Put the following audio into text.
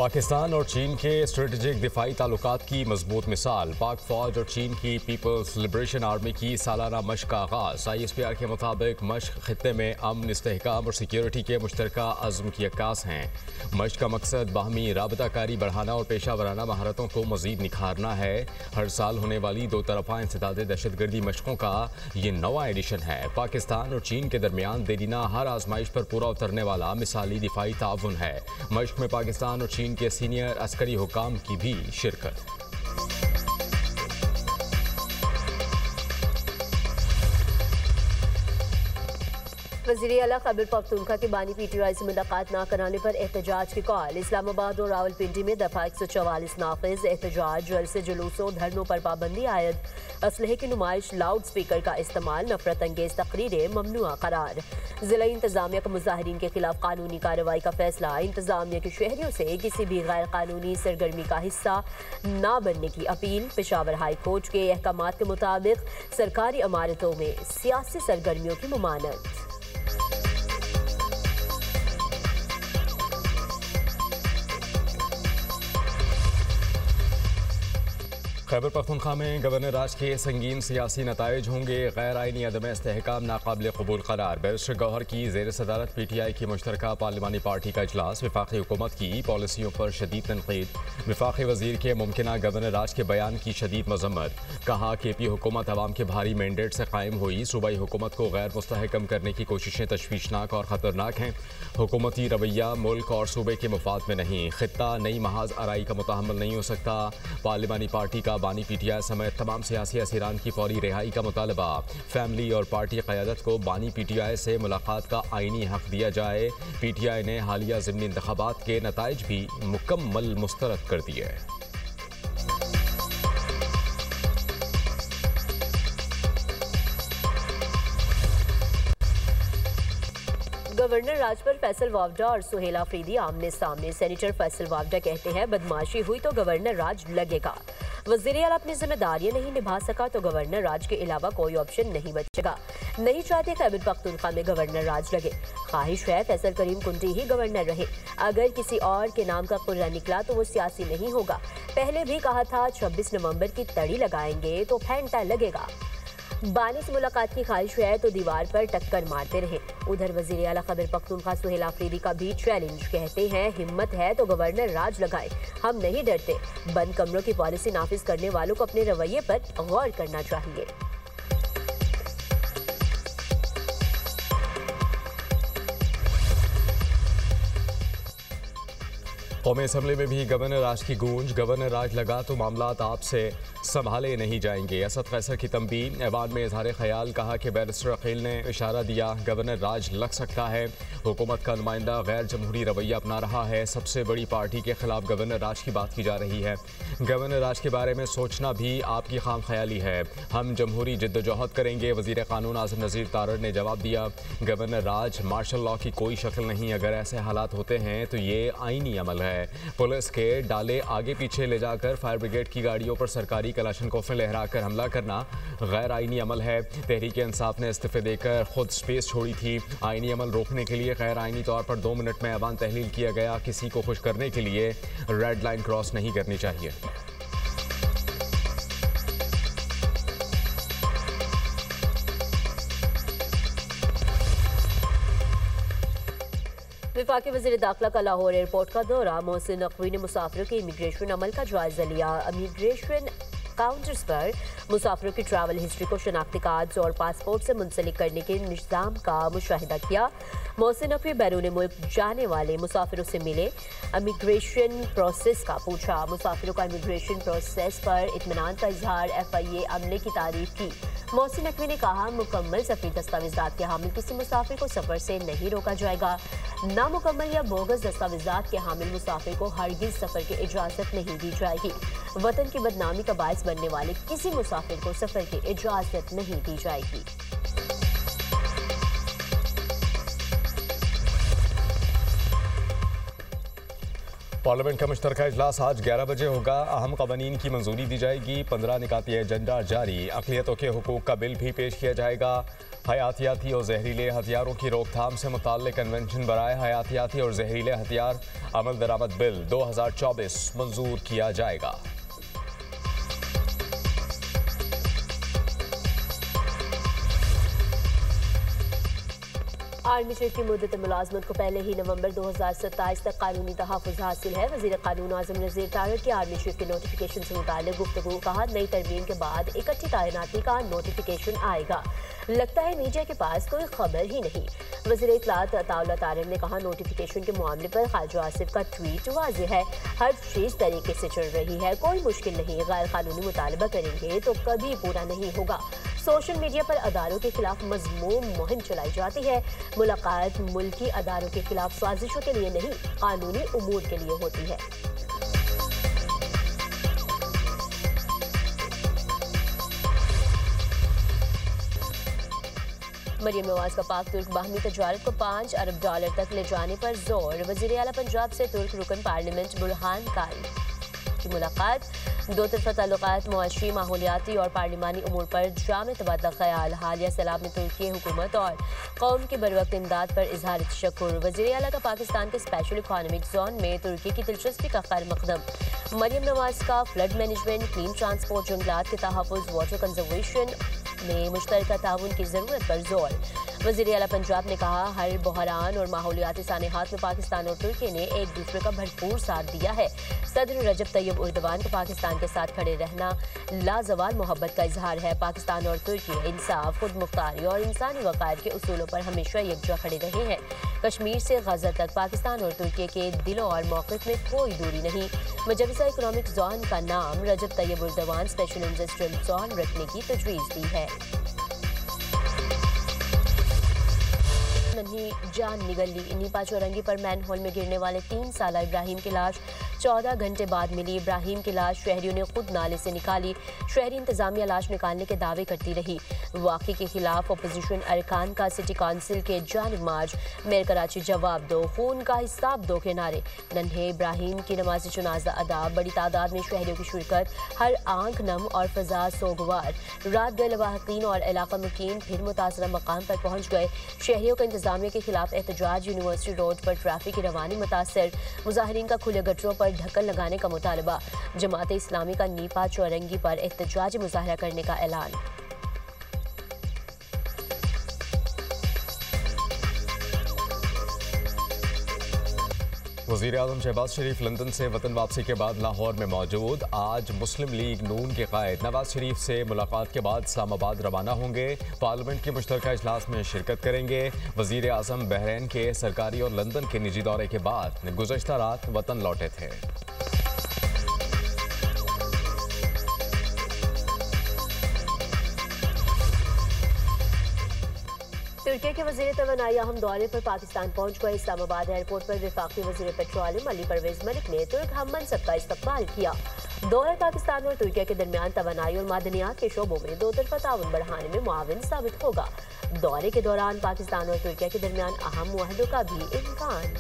पाकिस्तान और चीन के स्ट्रेटेजिक दिफाई ताल्लुकात की मजबूत मिसाल। पाक फौज और चीन की पीपल्स लिबरेशन आर्मी की सालाना मशक का आगाज। ISPR के मुताबिक मशक खित्ते में अमन, इस्तेहकाम और सिक्योरिटी के मुश्तरका अज़्म की अक्कास हैं। मशक का मकसद बाहमी राबताकारी बढ़ाना और पेशा वराना महारतों को मजीद निखारना है। हर साल होने वाली दो तरफा इंसदाद दहशतगर्दी मशकों का ये नवा एडिशन है। पाकिस्तान और चीन के दरमियान देरीना हर आजमाइश पर पूरा उतरने वाला मिसाली दिफाई ताउन है। मशक में पाकिस्तान और चीन के सीनियर अस्करी हुकाम की भी शिरकत। वज़ीर आला खैबर पख्तूनख्वा के बानी PTI से मुलाकात न कराने पर एहतजाज की कॉल। इस्लामाबाद और रावलपिंडी में दफा 144 नाफिज। एहतजाज, जलसे, जुलूसों, धरनों पर पाबंदी आयद। असलहे की नुमाइश, लाउड स्पीकर का इस्तेमाल, नफरत अंगेज तकरीरें ममनुआ करार। जिला इंतजामिया का मुजाहिरीन के खिलाफ कानूनी कार्रवाई का फैसला। इंतजामिया के शहरियों से किसी भी गैर कानूनी सरगर्मी का हिस्सा न बनने की अपील। पेशावर हाई कोर्ट के अहकामात के मुताबिक सरकारी इमारतों में सियासी सरगर्मियों की ममानत। खैबर पख्तूनख्वा में गवर्नर राज के संगीन सियासी नताइज होंगे। गैर आइनी अदम इस्तेहकाम नाकाबिल कबूल करार। बैरिस्टर गौहर की ज़ेर सदारत PTI की मुश्तरका पार्लिमानी पार्टी का इजलास। वफाकी हुकूमत की पॉलिसियों पर शदीद तनकीद। वफाकी वजीर के मुमकिना गवर्नर राज के बयान की शदीद मजम्मत। कहा KP हुकूमत अवाम के भारी मैंडेट से कायम हुई। सूबाई हुकूमत को गैर मुस्तहकम करने की कोशिशें तशवीशनाक और ख़तरनाक हैं। हुकूमती रवैया मुल्क और सूबे के मफाद में नहीं। खित्ता नई महाज आराई का मुतहम्मल नहीं हो सकता। पार्लिमानी पार्टी का बानी PTI समेत तमाम सियासी असीरान की फौरी रिहाई का मुतालबा। फैमिली और पार्टी क़यादत को बानी PTI से मुलाकात का आईनी हक दिया जाए। PTI ने हालिया ज़िमनी इंतखाबात के नताइज भी मुकम्मल मुस्तरद कर दिए। गवर्नर राज पर फैसल वावडा और सुहेल आफरीदी आमने सामने। सेनेटर फैसल वावडा कहते हैं बदमाशी हुई तो गवर्नर राज लगेगा। वज़ीर आला अपनी जिम्मेदारियां नहीं निभा सका तो गवर्नर राज के अलावा कोई ऑप्शन नहीं बचेगा। नहीं चाहते खैबर पख्तूनख्वा में गवर्नर राज लगे। ख्वाहिश है फैसल करीम कुंटी ही गवर्नर रहे। अगर किसी और के नाम का कुर्रा निकला तो वो सियासी नहीं होगा। पहले भी कहा था 26 नवंबर की तड़ी लगाएंगे तो फेंटा लगेगा। बानी से मुलाकात की ख्वाहिश है तो दीवार पर टक्कर मारते रहे। उधर वज़ीर आला खैबर पख्तूनख्वा सुहेल आफरीदी का भी चैलेंज। कहते हैं हिम्मत है तो गवर्नर राज लगाए, हम नहीं डरते। बंद कमरों की पॉलिसी नाफिज करने वालों को अपने रवैये पर गौर करना चाहिए। कौमी असम्बली में भी गवर्नर राज की गूंज। गवर्नर राज लगा तो मामलात आपसे संभाले नहीं जाएंगे। असद कैसर की तंबीह। ऐवान में इजहार ख्याल। कहा कि बैरिस्टर अकील ने इशारा दिया गवर्नर राज लग सकता है। हुकूमत का नुमाइंदा गैर जमहूरी रवैया अपना रहा है। सबसे बड़ी पार्टी के खिलाफ गवर्नर राज की बात की जा रही है। गवर्नर राज के बारे में सोचना भी आपकी खाम ख्याली है। हम जमहूरी जिद्दोजहद करेंगे। वजीर कानून आज़म नज़ीर तारड़ ने जवाब दिया गवर्नर राज मार्शल लॉ की कोई शक्ल नहीं। अगर ऐसे हालात होते हैं तो ये आईनी अमल है। पुलिस के डाले आगे पीछे ले जाकर फायर ब्रिगेड की गाड़ियों पर सरकारी कलाशनकोफें लहराकर हमला करना गैर आईनी अमल है। तहरीक इंसाफ ने इस्तीफे देकर खुद स्पेस छोड़ी थी। आईनी अमल रोकने के लिए गैर आईनी तौर पर 2 मिनट में ऐवान तहलील किया गया। किसी को खुश करने के लिए रेड लाइन क्रॉस नहीं करनी चाहिए। वफाकी वज़ीर दाखिला का लाहौर एयरपोर्ट का दौरा। मोहसिन नकवी ने मुसाफिरों के इमिग्रेशन अमल का जायजा लिया। इमिग्रेशन काउंटर्स पर मुसाफिरों की ट्रैवल हिस्ट्री को शनाख्ती कार्ड्स और पासपोर्ट से मुंसलिक करने के निज़ाम का मुशाहिदा किया। मोहसिन नकवी बैरून मुल्क जाने वाले मुसाफिरों से मिले। इमिग्रेशन प्रोसेस का पूछा। मुसाफिरों का इमिग्रेशन प्रोसेस पर इत्मीनान का इजहार। FIA अमले की तारीफ की। मोहसिन नकवी ने कहा मुकम्मल सफरी दस्तावेज़ात के हामिल किसी मुसाफिर को सफ़र से नहीं रोका जाएगा। नामुकम्मल या बोगस दस्तावेज़ात के हामिल मुसाफिर को हरगिज़ सफ़र की इजाज़त नहीं दी जाएगी। वतन की बदनामी का बायस बनने वाले किसी मुसाफिर को सफ़र की इजाज़त नहीं दी जाएगी। पार्लियामेंट का मुश्तरका इजलास आज 11 बजे होगा। अहम कवानीन की मंजूरी दी जाएगी। 15 निकाती एजेंडा जारी। अक़लियतों के हुकूक का बिल भी पेश किया जाएगा। हयातियाती और जहरीले हथियारों की रोकथाम से मुताल्लिक़ कन्वेंशन बराए हयातियाती और जहरीले हथियार अमल दरामद बिल 2024 मंजूर किया जाएगा। आर्मी चीफ की मुद्दत मुलाजमत को पहले ही नवंबर 2027 तक कानूनी तहफ़्फ़ुज़ हासिल है। वज़ीर क़ानून आज़म नज़ीर तारिक की आर्मी चीफ के नोटिफिकेशन से मुताल्लिक़ गुफ्तगू। कहा, नई तरमीम के बाद इकट्ठी तैनाती का नोटिफिकेशन आएगा। लगता है मीडिया के पास कोई खबर ही नहीं। वज़ीर इत्तलात अताउल्लाह तारिक ने कहा, नोटिफिकेशन के मामले पर ख्वाजा आसिफ का ट्वीट वाज़ेह है। हर चीज़ तरीके से चल रही है, कोई मुश्किल नहीं। गैर कानूनी मुतालबा करेंगे तो कभी पूरा नहीं होगा। सोशल मीडिया पर अदारों के खिलाफ मज़मूम मुहिम चलाई जाती है। मुलाकात मुल्की अदारों के खिलाफ साजिशों के लिए नहीं, कानूनी उमूर के लिए होती है। मरियम नवाज का पाक तुर्क बाहमी तजारत को $5 अरब तक ले जाने पर जोर। वज़ीर आला पंजाब से तुर्क रुकन पार्लियामेंट बुरहान कारी की मुलाकात। दो तरफा ताल्लुकात, मुआशी, माहौलियाती और पार्लिमानी उमूर पर जामे तबादला ख्याल। हालिया सैलाब में तुर्की हुकूमत और कौम की बरवक्त इमदाद पर इजहार तशक्कुर। वज़ीर आला का पाकिस्तान के स्पेशल इकॉनमिक जोन में तुर्की की दिलचस्पी का खैर मकदम। मरियम नवाज का फ्लड मैनेजमेंट, क्लीन ट्रांसपोर्ट, जंगलात के तहफ़्फ़ुज़, वाटर कंजर्वेशन में मुश्तरका ताउन की ज़रूरत पर जोर। वज़ीर आला पंजाब ने कहा, हर बहरान और माहौलियाती सानेहात में पाकिस्तान और तुर्की ने एक दूसरे का भरपूर साथ दिया है। सदर रजब तैयब उर्दवान को पाकिस्तान के साथ खड़े रहना लाजवाल मोहब्बत का इजहार है। पाकिस्तान और तुर्की इंसाफ, खुद मुख्तारी और इंसानी वक़ार के उसूलों पर हमेशा यकजा खड़े रहे हैं। कश्मीर से गजा तक पाकिस्तान और तुर्की के दिलों और मौक़िफ़ में कोई दूरी नहीं। मुजव्वज़ा इकनॉमिक जोन का नाम Recep Tayyip Erdogan special industrial zone रखने की तजवीज़ दी है। नन्ही जान निगल ली। नीपा चौरंगी पर मैनहोल में गिरने वाले 3 साला इब्राहिम की लाश 14 घंटे बाद मिली। इब्राहिम की लाश शहरियों ने खुद नाले से निकाली। शहरी इंतजामिया लाश निकालने के दावे करती रही। वाक़े के खिलाफ अपोजिशन अरकान का सिटी काउंसिल के जानिब मार्च। मेयर कराची जवाब दो, खून का हिसाब दो के नारे। नन्हे इब्राहिम की नमाज जनाजा अदा। बड़ी तादाद में शहरियों की शिरकत। हर आंख नम और फजा सोगवार। रात गए लवाहकीन और इलाका मुकीम फिर मुतासरा मकाम पर पहुँच गए। शहरियों का इंतजामिया के खिलाफ एहतजाज। यूनिवर्सिटी रोड पर ट्रैफिक की रवानी मुतासर। मुजाहिरीन का खुले गटरों पर ढक्कन लगाने का मुतालबा। जमात इस्लामी का नीपा चौरंगी पर एहतजाजी मुजाहरा करने का ऐलान। वज़ीर आज़म शहबाज शरीफ लंदन से वतन वापसी के बाद लाहौर में मौजूद। आज मुस्लिम लीग नून के कायद नवाज शरीफ से मुलाकात के बाद इस्लामाबाद रवाना होंगे। पार्लियामेंट के मुश्तरका इजलास में शिरकत करेंगे। वज़ीर आज़म बहरीन के सरकारी और लंदन के निजी दौरे के बाद गुज़श्ता रात वतन लौटे थे। तुर्की के वज़ीर तवानाई अहम दौरे पर पाकिस्तान पहुंच गए। इस्लामाबाद एयरपोर्ट पर वफाकी वज़ीर पेट्रोलियम अली परवेज़ मलिक ने तुर्क हम मनसब का इस्तकबाल किया। दौरा पाकिस्तान और तुर्की के दरमियान तवानाई और मादनियात के शोबों में दो तरफा ताउन बढ़ाने में मुआविन साबित होगा। दौरे के दौरान पाकिस्तान और तुर्की के दरमियान अहम मुआहदों का भी इम्कान।